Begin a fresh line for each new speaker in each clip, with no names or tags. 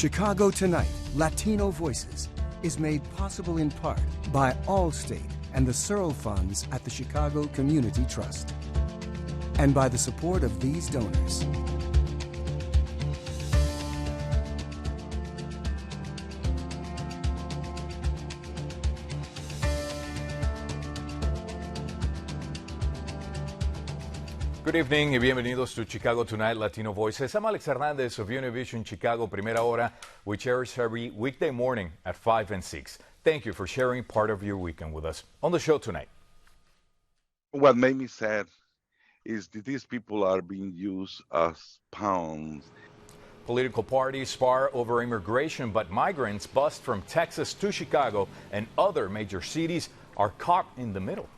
Chicago Tonight, Latino Voices, is made possible in part by Allstate and the Searle Funds at the Chicago Community Trust, and by the support of these donors.
Good evening y bienvenidos to Chicago Tonight, Latino Voices. I'm Alex Hernandez of Univision Chicago Primera Hora. We cherish every weekday morning at 5 and 6. Thank you for sharing part of your weekend with us. On the show tonight.
What made me sad is that these people are being used as pawns.
Political parties spar over immigration, but migrants bust from Texas to Chicago and other major cities are caught in the middle.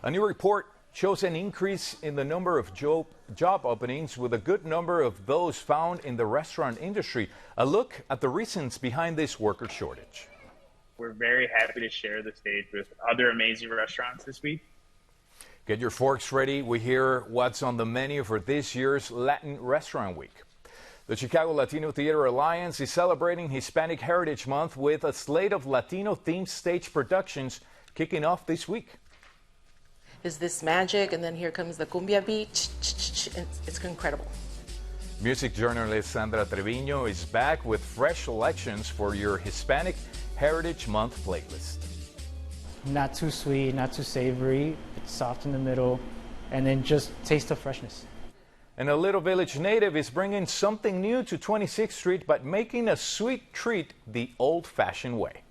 A new report shows an increase in the number of job openings, with a good number of those found in the restaurant industry. A look at the reasons behind this worker shortage.
We're very happy to share the stage with other amazing restaurants this week.
Get your forks ready. We hear what's on the menu for this year's Latin Restaurant Week. The Chicago Latino Theater Alliance is celebrating Hispanic Heritage Month with a slate of Latino-themed stage productions kicking off this week.
Is this magic? And then here comes the cumbia beat. It's incredible.
Music journalist Sandra Treviño is back with fresh selections for your Hispanic Heritage Month playlist.
Not too sweet, not too savory, it's soft in the middle, and then just taste of freshness.
And a Little Village native is bringing something new to 26th Street, but making a sweet treat the old-fashioned way.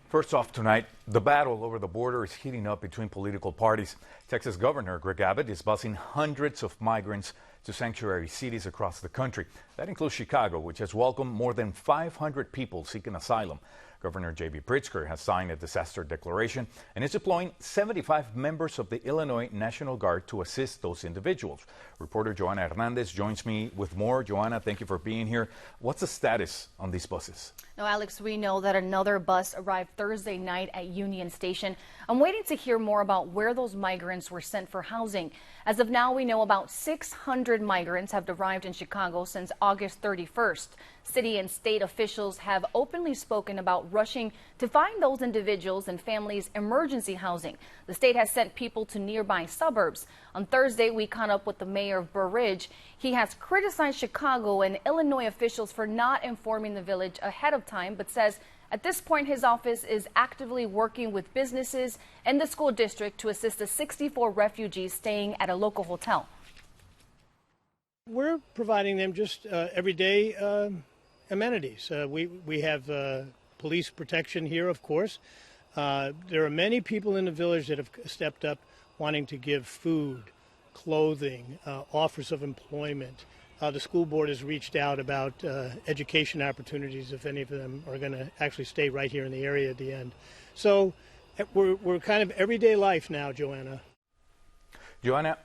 First off tonight, the battle over the border is heating up between political parties. Texas Governor Greg Abbott is busing hundreds of migrants to sanctuary cities across the country. That includes Chicago, which has welcomed more than 500 people seeking asylum. Governor J.B. Pritzker has signed a disaster declaration and is deploying 75 members of the Illinois National Guard to assist those individuals. Reporter Joanna Hernandez joins me with more. Joanna, thank you for being here. What's the status on these buses?
Now, Alex, we know that another bus arrived Thursday night at Union Station. I'm waiting to hear more about where those migrants were sent for housing. As of now, we know about 600 migrants have arrived in Chicago since August 31st. City and state officials have openly spoken about rushing to find those individuals and families emergency housing. The state has sent people to nearby suburbs. On Thursday, we caught up with the mayor of Burr Ridge. He has criticized Chicago and Illinois officials for not informing the village ahead of time, but says at this point his office is actively working with businesses and the school district to assist the 64 refugees staying at a local hotel.
We're providing them just everyday amenities. We have police protection here, of course. There are many people in the village that have stepped up wanting to give food, clothing, offers of employment. The school board has reached out about education opportunities if any of them are going to actually stay right here in the area at the end. So we're kind of everyday life now, Joanna.
Joanna,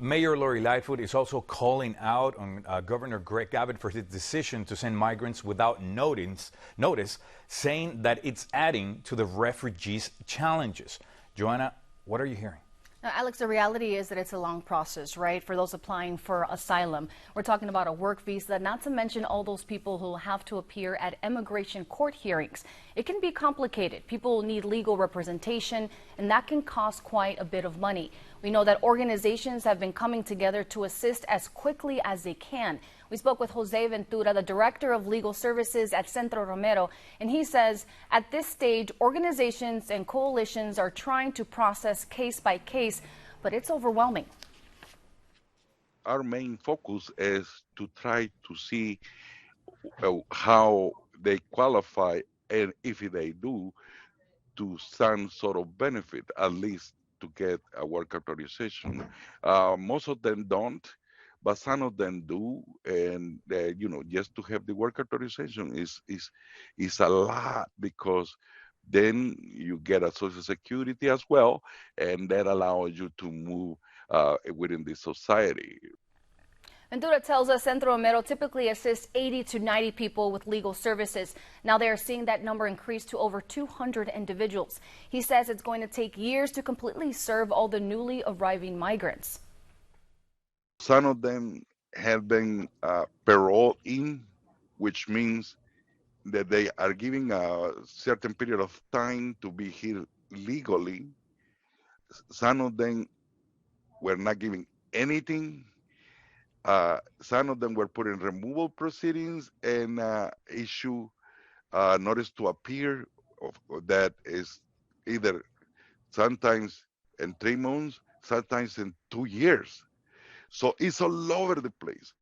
Mayor Lori Lightfoot is also calling out on Governor Greg Abbott for his decision to send migrants without notice, saying that it's adding to the refugees' challenges. Joanna, what are you hearing?
Now, Alex, the reality is that it's a long process, right, for those applying for asylum. We're talking about a work visa, not to mention all those people who have to appear at immigration court hearings. It can be complicated. People need legal representation, and that can cost quite a bit of money. We know that organizations have been coming together to assist as quickly as they can. We spoke with Jose Ventura, the director of legal services at Centro Romero, and he says at this stage, organizations and coalitions are trying to process case by case, but it's overwhelming.
Our main focus is to try to see how they qualify, and if they do, to some sort of benefit, at least to get a work authorization. Most of them don't, but some of them do, and just to have the work authorization is a lot, because then you get a Social Security as well, and that allows you to move within the society.
Ventura tells us Centro Romero typically assists 80 to 90 people with legal services. Now they are seeing that number increase to over 200 individuals. He says it's going to take years to completely serve all the newly arriving migrants.
Some of them have been paroled in which means that they are giving a certain period of time to be here legally. Some of them were not giving anything. Some of them were put in removal proceedings and issue notice to appear that is either sometimes in 3 months, sometimes in 2 years. So it's all over the place.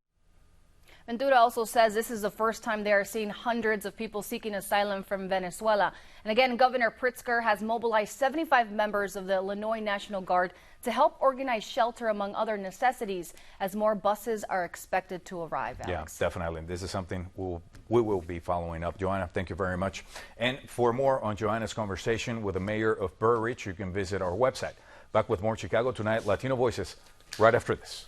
Ventura also says this is the first time they are seeing hundreds of people seeking asylum from Venezuela. And again, Governor Pritzker has mobilized 75 members of the Illinois National Guard to help organize shelter, among other necessities, as more buses are expected to arrive, Alex.
Yeah, definitely. This is something we will be following up. Joanna, thank you very much. And for more on Joanna's conversation with the mayor of Burr Ridge, you can visit our website. Back with more Chicago Tonight, Latino Voices, right after this.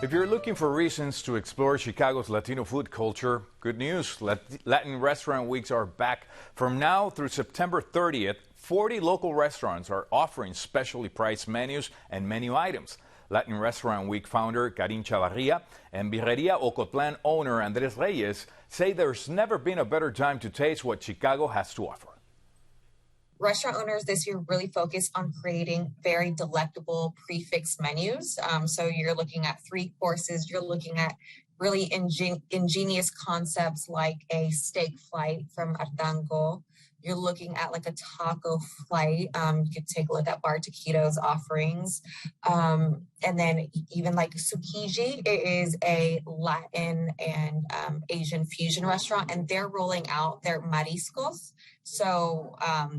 If you're looking for reasons to explore Chicago's Latino food culture, good news. Latin Restaurant Weeks are back. From now through September 30th, 40 local restaurants are offering specially priced menus and menu items. Latin Restaurant Week founder Karin Chavarria and Birreria Ocotlan owner Andres Reyes say there's never been a better time to taste what Chicago has to offer.
Restaurant owners this year really focused on creating very delectable prefix menus. So you're looking at 3 courses, you're looking at really ingenious concepts like a steak flight from Ardango. You're looking at like a taco flight. You could take a look at Bar Taquitos offerings. And then even like Tsukiji, it is a Latin and Asian fusion restaurant, and they're rolling out their mariscos. So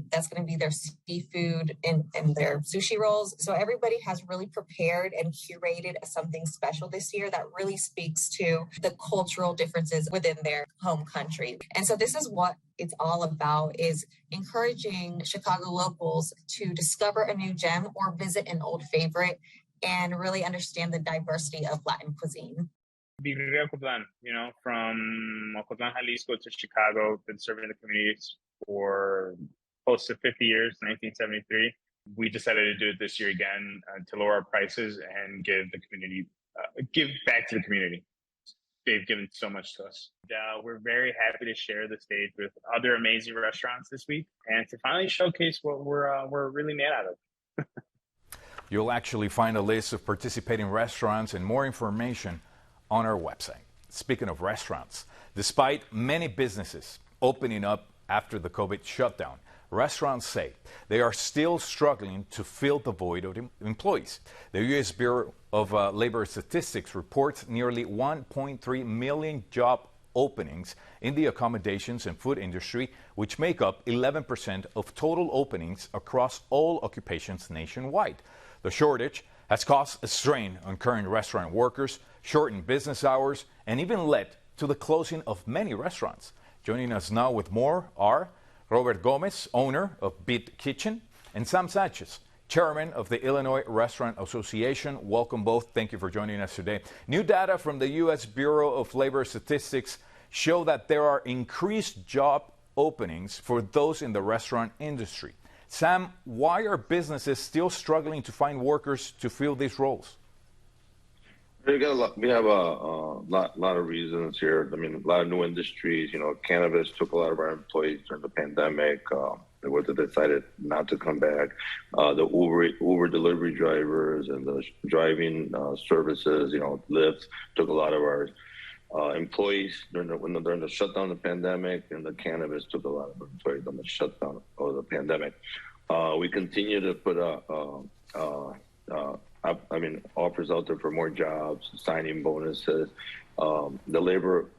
that's going to be their seafood and their sushi rolls. So everybody has really prepared and curated something special this year that really speaks to the cultural differences within their home country. And so this is what it's all about, is encouraging Chicago locals to discover a new gem or visit an old favorite and really understand the diversity of Latin cuisine.
Birreria Ocotlan, from Ocotlan, Jalisco to Chicago, been serving the communities for close to 50 years, 1973. We decided to do it this year again to lower our prices and give back to the community. They've given so much to us. We're very happy to share the stage with other amazing restaurants this week and to finally showcase what we're really made out of.
You'll actually find a list of participating restaurants and more information on our website. Speaking of restaurants, despite many businesses opening up after the COVID shutdown, restaurants say they are still struggling to fill the void of employees. The U.S. Bureau of Labor Statistics reports nearly 1.3 million job openings in the accommodations and food industry, which make up 11% of total openings across all occupations nationwide. The shortage has caused a strain on current restaurant workers, shortened business hours, and even led to the closing of many restaurants. Joining us now with more are Robert Gomez, owner of Beat Kitchen, and Sam Sanchez, chairman of the Illinois Restaurant Association. Welcome both. Thank you for joining us today. New data from the U.S. Bureau of Labor Statistics show that there are increased job openings for those in the restaurant industry. Sam, why are businesses still struggling to find workers to fill these roles?
We have a lot of reasons here. I mean, a lot of new industries. Cannabis took a lot of our employees during the pandemic. They decided not to come back. The Uber delivery drivers and the driving services, Lyft, took a lot of our employees during the shutdown of the pandemic, and the cannabis took a lot of our employees on the shutdown of the pandemic. We continue to put offers out there for more jobs, signing bonuses. The labor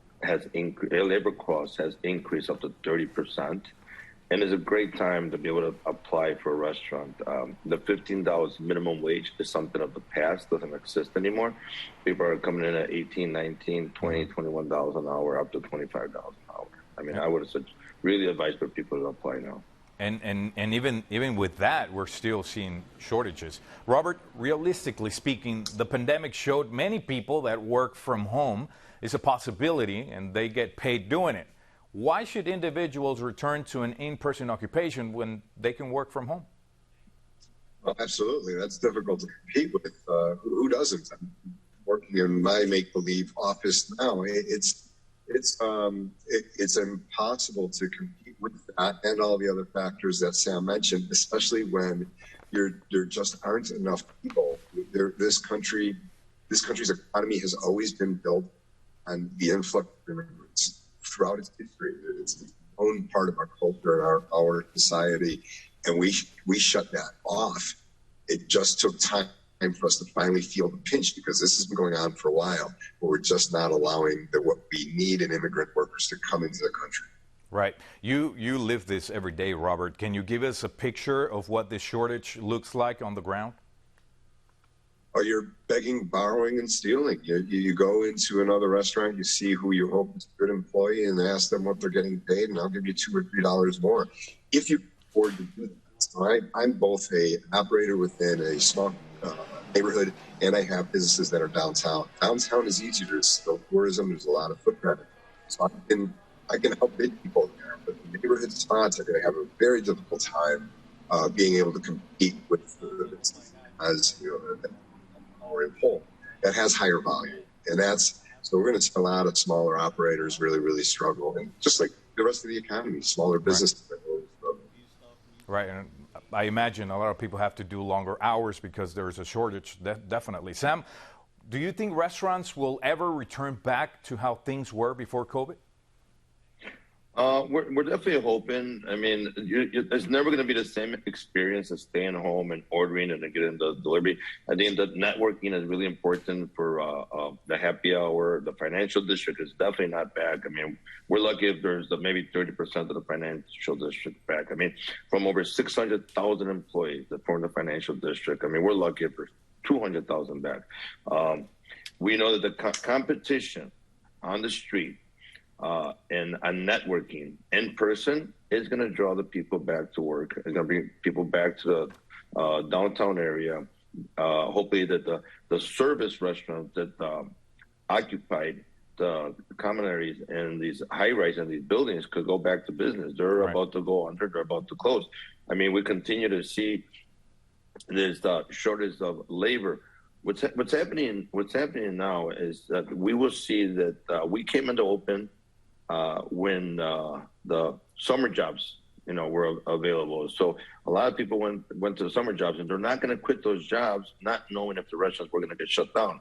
cost has increased up to 30%. And it's a great time to be able to apply for a restaurant. The $15 minimum wage is something of the past, doesn't exist anymore. People are coming in at $18, $19, $20, $21 an hour, up to $25 an hour. I mean, I would have really advised for people to apply now.
And even with that, we're still seeing shortages. Robert, realistically speaking, the pandemic showed many people that work from home is a possibility and they get paid doing it. Why should individuals return to an in-person occupation when they can work from home?
Well, absolutely. That's difficult to compete with. Who doesn't? I'm working in my make-believe office now. It's impossible to compete with that and all the other factors that Sam mentioned, especially when there just aren't enough people. This country's economy has always been built on the influx of immigrants throughout its history. It's its own part of our culture and our society, and we shut that off. It just took time for us to finally feel the pinch, because this has been going on for a while, but we're just not allowing what we need in immigrant workers to come into the country.
Right. You live this every day, Robert. Can you give us a picture of what this shortage looks like on the ground?
Oh, you're begging, borrowing, and stealing. You go into another restaurant, you see who you hope is a good employee, and ask them what they're getting paid, and I'll give you $2 or $3 more if you can afford to do that. So I'm both an operator within a small neighborhood, and I have businesses that are downtown. Downtown is easier. There's still tourism. There's a lot of foot traffic. So I can help big people there, but the neighborhood spots are going to have a very difficult time being able to compete with as or in whole that has higher volume, and so we're going to see a lot of smaller operators really struggle, and just like the rest of the economy, smaller businesses that really struggle.
Right, and I imagine a lot of people have to do longer hours because there's a shortage. Definitely, Sam. Do you think restaurants will ever return back to how things were before COVID?
We're definitely hoping. I mean, it's never going to be the same experience as staying home and ordering and getting the delivery. I think the networking is really important for the happy hour. The financial district is definitely not back. I mean, we're lucky if there's maybe 30% of the financial district back. I mean, from over 600,000 employees that form the financial district, I mean, we're lucky if there's 200,000 back. We know that the competition on the street and networking in person is going to draw the people back to work. It's going to bring people back to the downtown area. Hopefully that the service restaurants that occupied the common areas and these high-rise and these buildings could go back to business. They're about to go under. They're about to close. I mean, we continue to see this shortage of labor. What's happening now is that we will see that we came into open when the summer jobs, were available. So a lot of people went to the summer jobs, and they're not going to quit those jobs, not knowing if the restaurants were going to get shut down.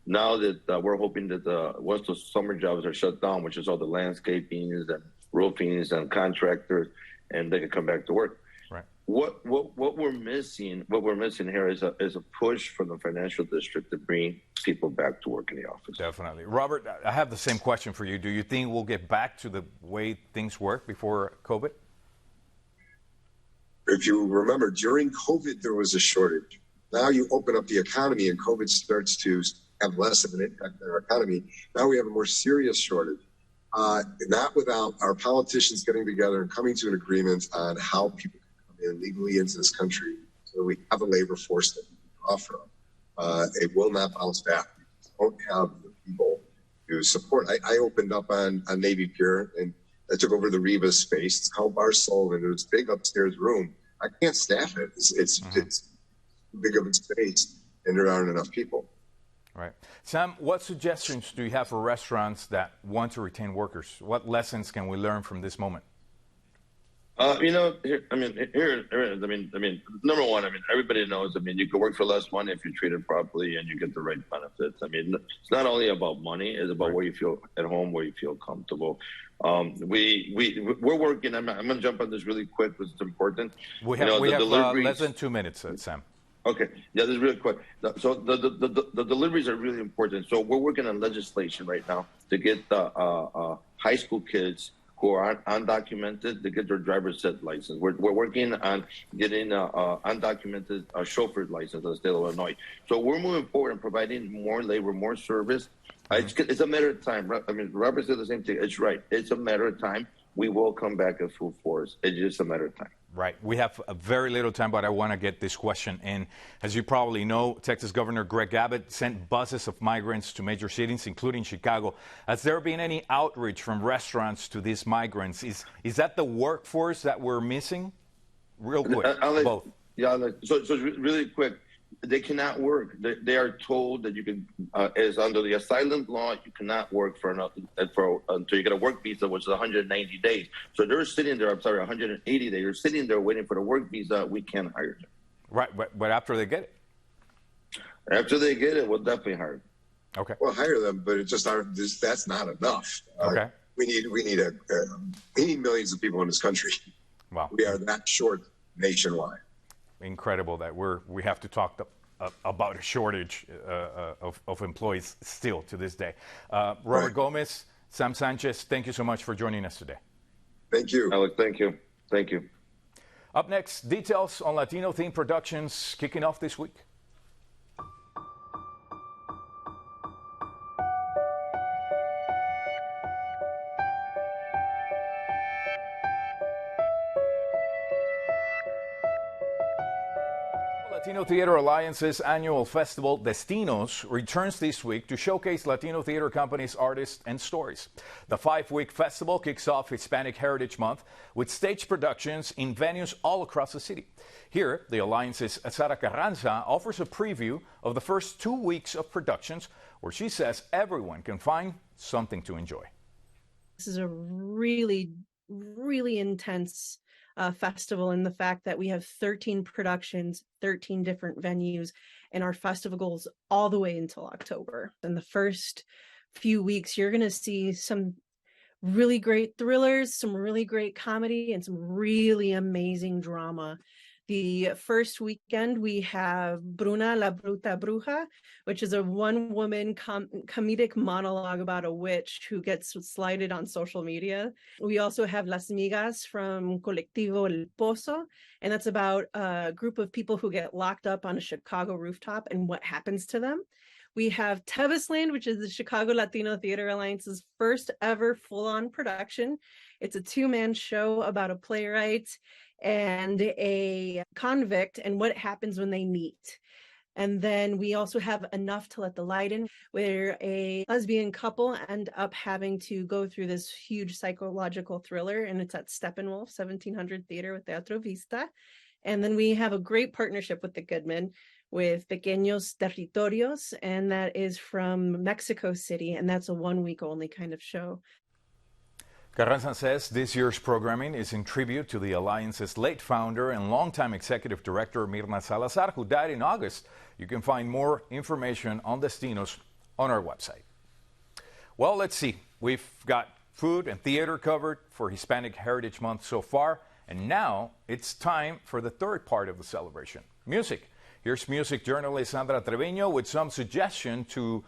Now that we're hoping that once the summer jobs are shut down, which is all the landscapings and roofings and contractors, and they can come back to work.
Right.
What we're missing here is a push from the financial district to bring people back to work in the office.
Definitely. Robert, I have the same question for you. Do you think we'll get back to the way things were before COVID?
If you remember, during COVID, there was a shortage. Now you open up the economy and COVID starts to have less of an impact on our economy. Now we have a more serious shortage. Not without our politicians getting together and coming to an agreement on how people can come in legally into this country, so we have a labor force that we can offer. It will not bounce back. We don't have the people to support. I opened up on Navy Pier, and I took over the Riva space. It's called Bar Sullivan. It was a big upstairs room. I can't staff it. It's big of a space, and there aren't enough people.
Right. Sam, what suggestions do you have for restaurants that want to retain workers? What lessons can we learn from this moment?
Number one, everybody knows, you can work for less money if you're treated properly and you get the right benefits. It's not only about money, it's about where you feel at home, where you feel comfortable. We're working, I'm going to jump on this really quick because it's important.
We have less than 2 minutes, Sam.
Okay. Yeah, this is really quick. So the deliveries are really important. So we're working on legislation right now to get the high school kids who are undocumented to get their driver's ed license. We're working on getting undocumented chauffeur license in the state of Illinois. So we're moving forward and providing more labor, more service. It's a matter of time. Robert said the same thing. It's right. It's a matter of time. We will come back at full force. It's just a matter of time.
Right. We have a very little time, but I want to get this question in. As you probably know, Texas Governor Greg Abbott sent buses of migrants to major cities, including Chicago. Has there been any outreach from restaurants to these migrants? Is that the workforce that we're missing? Real quick, both.
Yeah, so really quick. They cannot work. They are told that you can, as under the asylum law, you cannot work until you get a work visa, which is 190 days. So they're sitting there, 180 days. They're sitting there waiting for the work visa. We can't hire them.
Right, but after they get it?
After they get it, we'll definitely hire them.
Okay.
We'll hire them, but that's not enough.
Okay.
We need millions of people in this country.
Wow.
We are that short nationwide.
Incredible that we have to talk about a shortage of employees still to this day. Robert Gomez, Sam Sanchez, thank you so much for joining us today.
Thank you.
Alex, thank you. Thank you.
Up next, details on Latino-themed productions kicking off this week. Latino Theater Alliance's annual festival, Destinos, returns this week to showcase Latino theater companies, artists, and stories. The 5-week festival kicks off Hispanic Heritage Month with stage productions in venues all across the city. Here, the Alliance's Sara Carranza offers a preview of the first 2 weeks of productions, where she says everyone can find something to enjoy.
This is a really, really intense festival in the fact that we have 13 productions, 13 different venues, and our festival goes all the way until October. In the first few weeks, you're going to see some really great thrillers, some really great comedy, and some really amazing drama. The first weekend, we have Bruna la Bruta Bruja, which is a one-woman comedic monologue about a witch who gets slighted on social media. We also have Las Migas from Colectivo El Pozo, and that's about a group of people who get locked up on a Chicago rooftop and what happens to them. We have Tevasland, which is the Chicago Latino Theater Alliance's first ever full-on production. It's a 2-man show about a playwright and a convict and what happens when they meet. And then we also have Enough to Let the Light In, where a lesbian couple end up having to go through this huge psychological thriller, and it's at Steppenwolf 1700 Theater with Teatro Vista. And then we have a great partnership with the Goodman with Pequeños Territorios, and that is from Mexico City, and that's a 1-week only kind of show.
Carranza says this year's programming is in tribute to the Alliance's late founder and longtime executive director, Mirna Salazar, who died in August. You can find more information on Destinos on our website. Well, let's see. We've got food and theater covered for Hispanic Heritage Month so far, and now it's time for the third part of the celebration, music. Here's music journalist Sandra Treviño with some suggestion to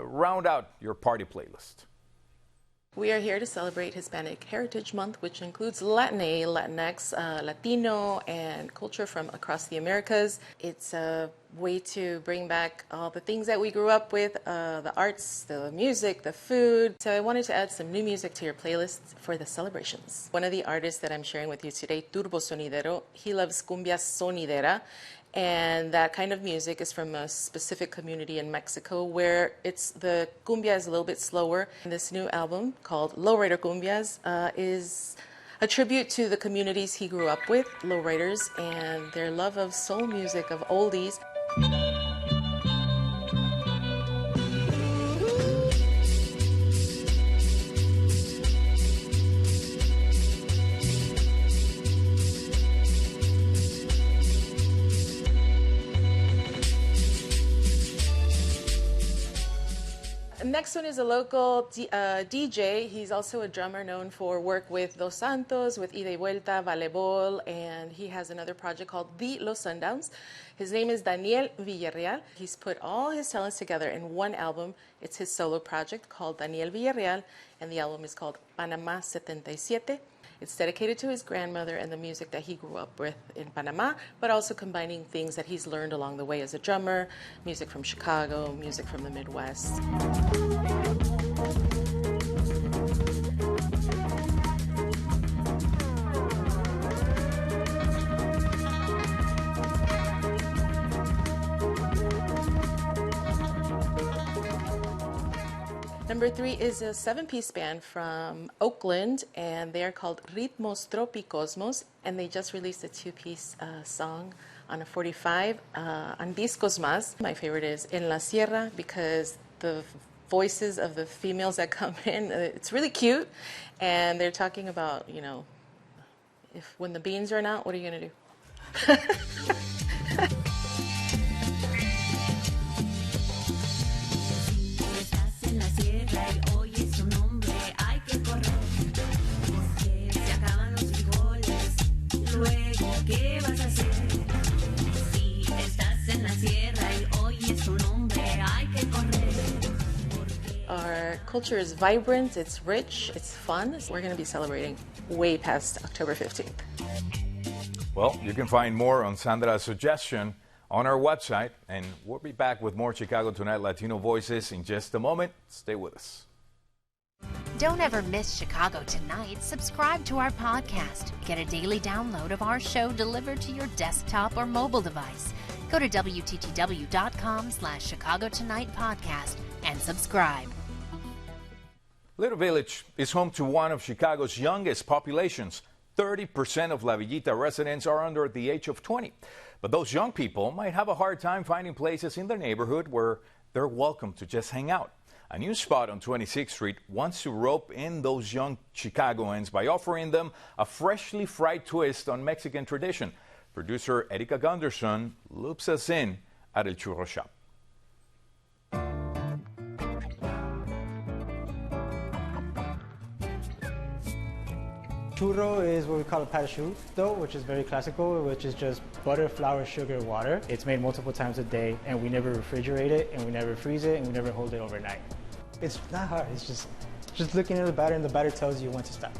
round out your party playlist.
We are here to celebrate Hispanic Heritage Month, which includes Latina, Latinx, Latino, and culture from across the Americas. It's a way to bring back all the things that we grew up with, the arts, the music, the food. So I wanted to add some new music to your playlist for the celebrations. One of the artists that I'm sharing with you today, Turbo Sonidero, he loves cumbia sonidera. And that kind of music is from a specific community in Mexico where the cumbia is a little bit slower. And this new album called Lowrider Cumbias is a tribute to the communities he grew up with, lowriders, and their love of soul music, of oldies. Next one is a local DJ. He's also a drummer known for work with Dos Santos, with Ida y Vuelta, Valebol, and he has another project called The Los Sundowns. His name is Daniel Villarreal. He's put all his talents together in one album. It's his solo project called Daniel Villarreal, and the album is called Panamá 77. It's dedicated to his grandmother and the music that he grew up with in Panama, but also combining things that he's learned along the way as a drummer, music from Chicago, music from the Midwest. Number 3 is a 7-piece band from Oakland, and they are called Ritmos Tropicosmos, and they just released a 2-piece song on a 45 on Discos Más. My favorite is En la Sierra because the voices of the females that come in, it's really cute, and they're talking about, you know, when the beans run out, what are you going to do? Our culture is vibrant, it's rich, it's fun. We're going to be celebrating way past October 15th.
Well, you can find more on Sandra's suggestion on our website, and we'll be back with more Chicago Tonight Latino Voices in just a moment. Stay with us.
Don't ever miss Chicago Tonight. Subscribe to our podcast. Get a daily download of our show delivered to your desktop or mobile device. Go to WTTW.com/Chicago Tonight Podcast and subscribe.
Little Village is home to one of Chicago's youngest populations. 30% of La Villita residents are under the age of 20. But those young people might have a hard time finding places in their neighborhood where they're welcome to just hang out. A new spot on 26th Street wants to rope in those young Chicagoans by offering them a freshly fried twist on Mexican tradition. Producer Erika Gunderson loops us in at El Churro Shop.
Churro is what we call a parachute dough, which is very classical, which is just butter, flour, sugar, water. It's made multiple times a day, and we never refrigerate it, and we never freeze it, and we never hold it overnight. It's not hard. It's just looking at the batter, and the batter tells you when to stop.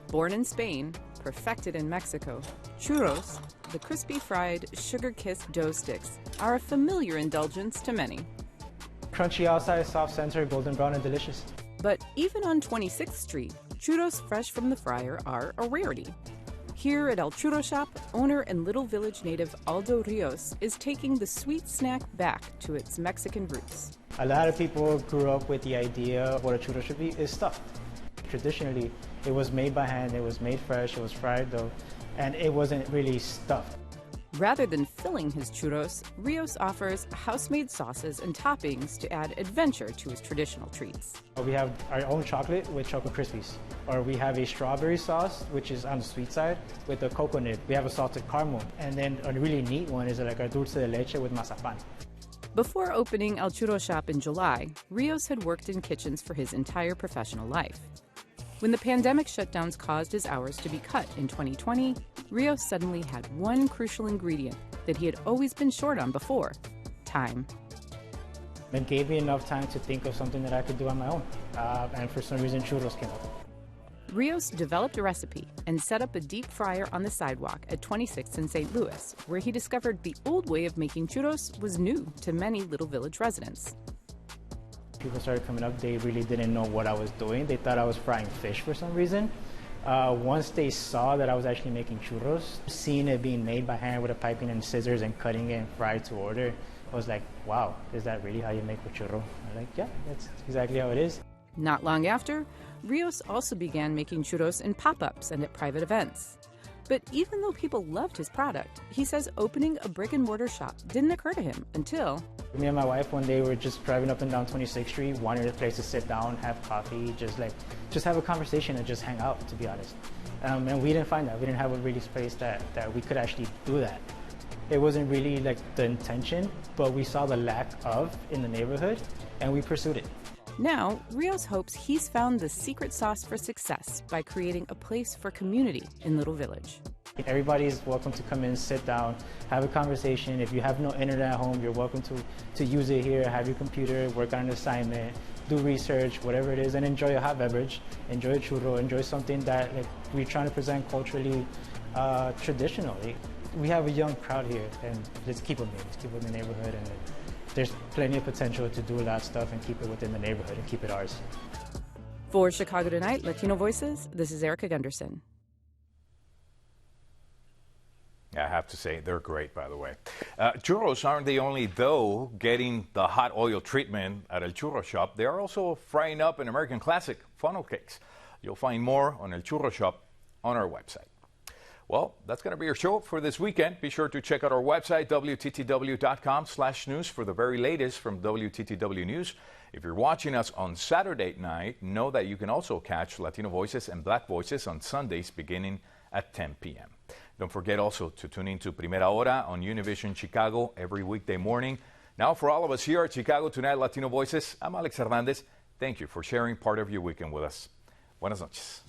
Born in Spain, perfected in Mexico, churros, the crispy fried, sugar-kissed dough sticks, are a familiar indulgence to many.
Crunchy outside, soft center, golden brown, and delicious.
But even on 26th Street, churros fresh from the fryer are a rarity. Here at El Churro Shop, owner and Little Village native Aldo Rios is taking the sweet snack back to its Mexican roots.
A lot of people grew up with the idea of what a churro should be is stuffed. Traditionally, it was made by hand, it was made fresh, it was fried dough, and it wasn't really stuffed.
Rather than filling his churros, Rios offers house-made sauces and toppings to add adventure to his traditional treats.
We have our own chocolate with Choco Krispies, or we have a strawberry sauce, which is on the sweet side, with the cocoa nib. We have a salted caramel, and then a really neat one is like a dulce de leche with mazapan.
Before opening El Churro Shop in July, Rios had worked in kitchens for his entire professional life. When the pandemic shutdowns caused his hours to be cut in 2020, Rios suddenly had one crucial ingredient that he had always been short on before: time.
It gave me enough time to think of something that I could do on my own, and for some reason churros came up.
Rios developed a recipe and set up a deep fryer on the sidewalk at 26th and St. Louis, where he discovered the old way of making churros was new to many Little Village residents.
People started coming up, they really didn't know what I was doing. They thought I was frying fish for some reason. Once they saw that I was actually making churros, seeing it being made by hand with a piping and scissors and cutting it and fried to order, I was like, wow, is that really how you make a churro? I'm like, yeah, that's exactly how it is.
Not long after, Rios also began making churros in pop-ups and at private events. But even though people loved his product, he says opening a brick-and-mortar shop didn't occur to him until...
Me and my wife, one day, were just driving up and down 26th Street, wanted a place to sit down, have coffee, just have a conversation and just hang out, to be honest. And we didn't find that. We didn't have a really space that we could actually do that. It wasn't really like the intention, but we saw the lack of in the neighborhood, and we pursued it.
Now, Rios hopes he's found the secret sauce for success by creating a place for community in Little Village.
Everybody's welcome to come in, sit down, have a conversation. If you have no internet at home, you're welcome to use it here, have your computer, work on an assignment, do research, whatever it is, and enjoy a hot beverage, enjoy a churro, enjoy something that we're trying to present culturally traditionally. We have a young crowd here, and let's keep them here. Let's keep them in the neighborhood, and there's plenty of potential to do a lot of stuff and keep it within the neighborhood and keep it ours.
For Chicago Tonight, Latino Voices, this is Erika Gunderson.
I have to say, they're great, by the way. Churros aren't the only, though, getting the hot oil treatment at El Churro Shop. They are also frying up an American classic, funnel cakes. You'll find more on El Churro Shop on our website. Well, that's going to be our show for this weekend. Be sure to check out our website, WTTW.com/news, for the very latest from WTTW News. If you're watching us on Saturday night, know that you can also catch Latino Voices and Black Voices on Sundays beginning at 10 p.m. Don't forget also to tune in to Primera Hora on Univision Chicago every weekday morning. Now, for all of us here at Chicago Tonight Latino Voices, I'm Alex Hernandez. Thank you for sharing part of your weekend with us. Buenas noches.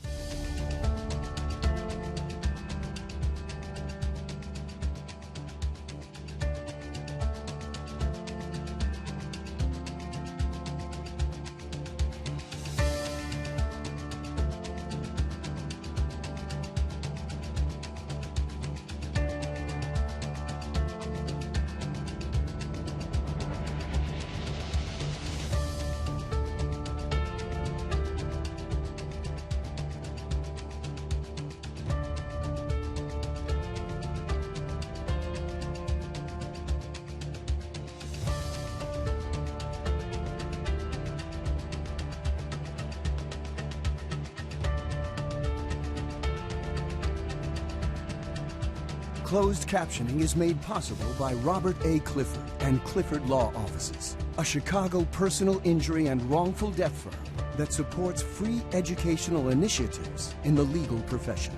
Closed captioning is made possible by Robert A. Clifford and Clifford Law Offices, a Chicago personal injury and wrongful death firm that supports free educational initiatives in the legal profession.